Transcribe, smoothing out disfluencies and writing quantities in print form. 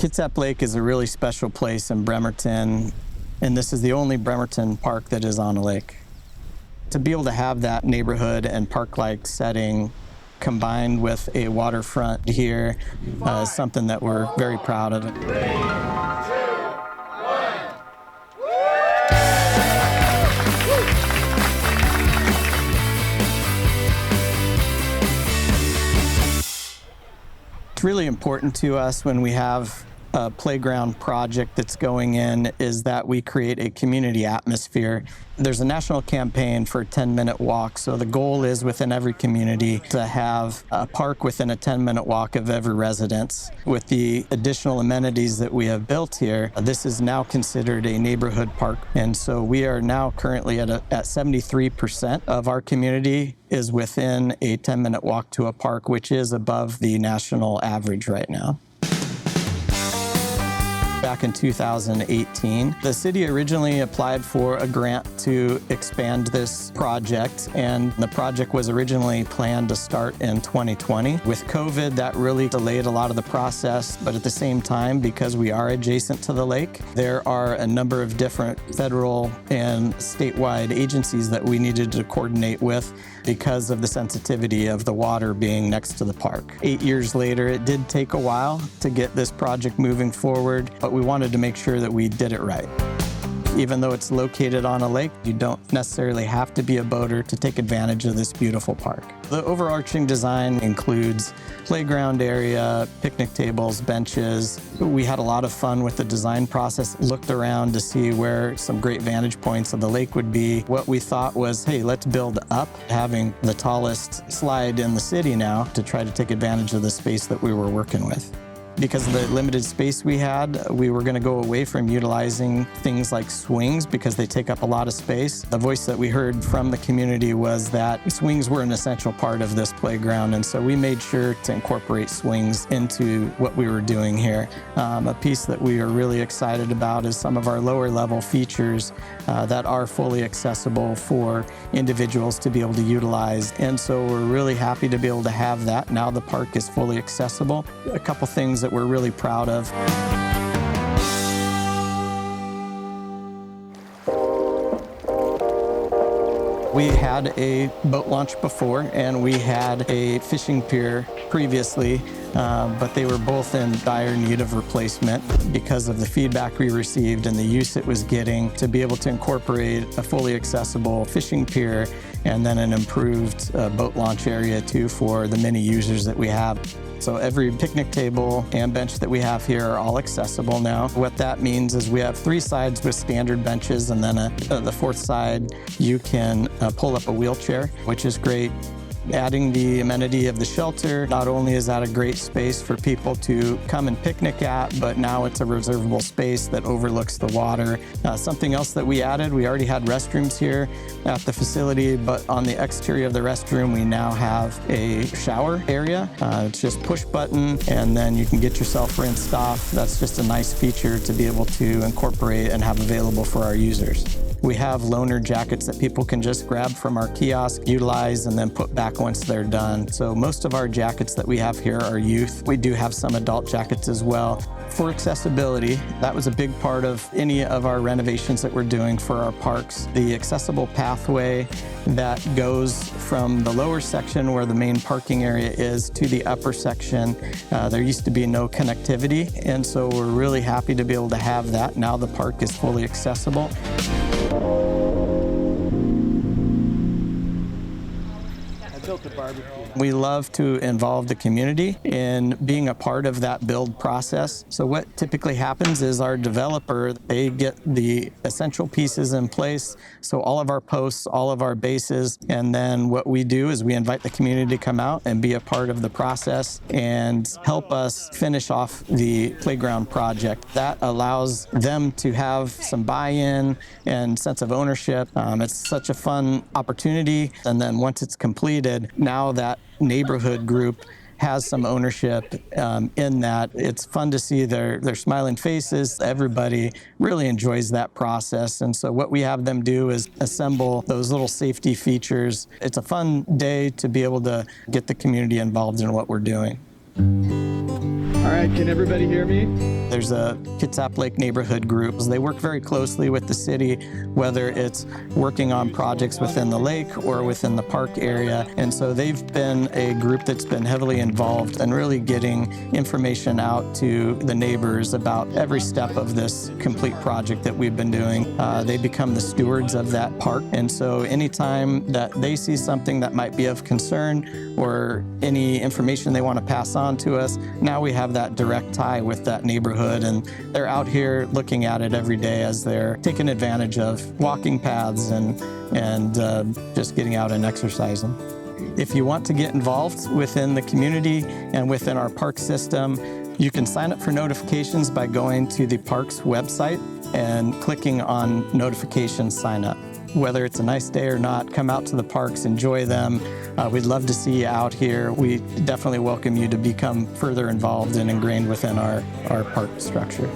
Kitsap Lake is a really special place in Bremerton, and this is the only Bremerton park that is on a lake. To be able to have that neighborhood and park-like setting combined with a waterfront here is something that we're very proud of. It's really important to us when we have a playground project that's going in is that we create a community atmosphere. There's a national campaign for a 10-minute walk, so the goal is within every community to have a park within a 10-minute walk of every residence. With the additional amenities that we have built here, this is now considered a neighborhood park, and so we are now currently at 73% of our community is within a 10-minute walk to a park, which is above the national average right now. Back in 2018, the city originally applied for a grant to expand this project, and the project was originally planned to start in 2020. With COVID, that really delayed a lot of the process, but at the same time, because we are adjacent to the lake, there are a number of different federal and statewide agencies that we needed to coordinate with because of the sensitivity of the water being next to the park. 8 years later, it did take a while to get this project moving forward, but we wanted to make sure that we did it right. Even though it's located on a lake, you don't necessarily have to be a boater to take advantage of this beautiful park. The overarching design includes playground area, picnic tables, benches. We had a lot of fun with the design process, looked around to see where some great vantage points of the lake would be. What we thought was, hey, let's build up, having the tallest slide in the city now to try to take advantage of the space that we were working with. Because of the limited space we had, we were going to go away from utilizing things like swings because they take up a lot of space. The voice that we heard from the community was that swings were an essential part of this playground, and so we made sure to incorporate swings into what we were doing here. A piece that we are really excited about is some of our lower level features that are fully accessible for individuals to be able to utilize, and so we're really happy to be able to have that. Now the park is fully accessible. A couple things that we're really proud of. We had a boat launch before, and we had a fishing pier previously, but they were both in dire need of replacement because of the feedback we received and the use it was getting. To be able to incorporate a fully accessible fishing pier and then an improved boat launch area too for the many users that we have. So every picnic table and bench that we have here are all accessible now. What that means is we have 3 sides with standard benches, and then the 4th side you can pull up a wheelchair, which is great. Adding the amenity of the shelter, not only is that a great space for people to come and picnic at, but now it's a reservable space that overlooks the water. Something else that we added, we already had restrooms here at the facility, but on the exterior of the restroom, we now have a shower area. It's just push button, and then you can get yourself rinsed off. That's just a nice feature to be able to incorporate and have available for our users. We have loaner jackets that people can just grab from our kiosk, utilize, and then put back once they're done. So most of our jackets that we have here are youth. We do have some adult jackets as well. For accessibility, that was a big part of any of our renovations that we're doing for our parks. The accessible pathway that goes from the lower section where the main parking area is to the upper section, there used to be no connectivity, and so we're really happy to be able to have that. Now the park is fully accessible. We love to involve the community in being a part of that build process. So what typically happens is our developer, they get the essential pieces in place. So all of our posts, all of our bases, and then what we do is we invite the community to come out and be a part of the process and help us finish off the playground project. That allows them to have some buy-in and sense of ownership. It's such a fun opportunity. And then once it's completed, now that neighborhood group has some ownership in that. It's fun to see their smiling faces. Everybody really enjoys that process. And so what we have them do is assemble those little safety features. It's a fun day to be able to get the community involved in what we're doing. All right, can everybody hear me? There's a Kitsap Lake neighborhood group. They work very closely with the city, whether it's working on projects within the lake or within the park area. And so they've been a group that's been heavily involved in really getting information out to the neighbors about every step of this complete project that we've been doing. They become the stewards of that park. And so anytime that they see something that might be of concern or any information they want to pass on to us, now we have that direct tie with that neighborhood, and they're out here looking at it every day as they're taking advantage of walking paths and just getting out and exercising. If you want to get involved within the community and within our park system, you can sign up for notifications by going to the park's website and clicking on notification sign up. Whether it's a nice day or not, come out to the parks, enjoy them. We'd love to see you out here. We definitely welcome you to become further involved and ingrained within our park structure.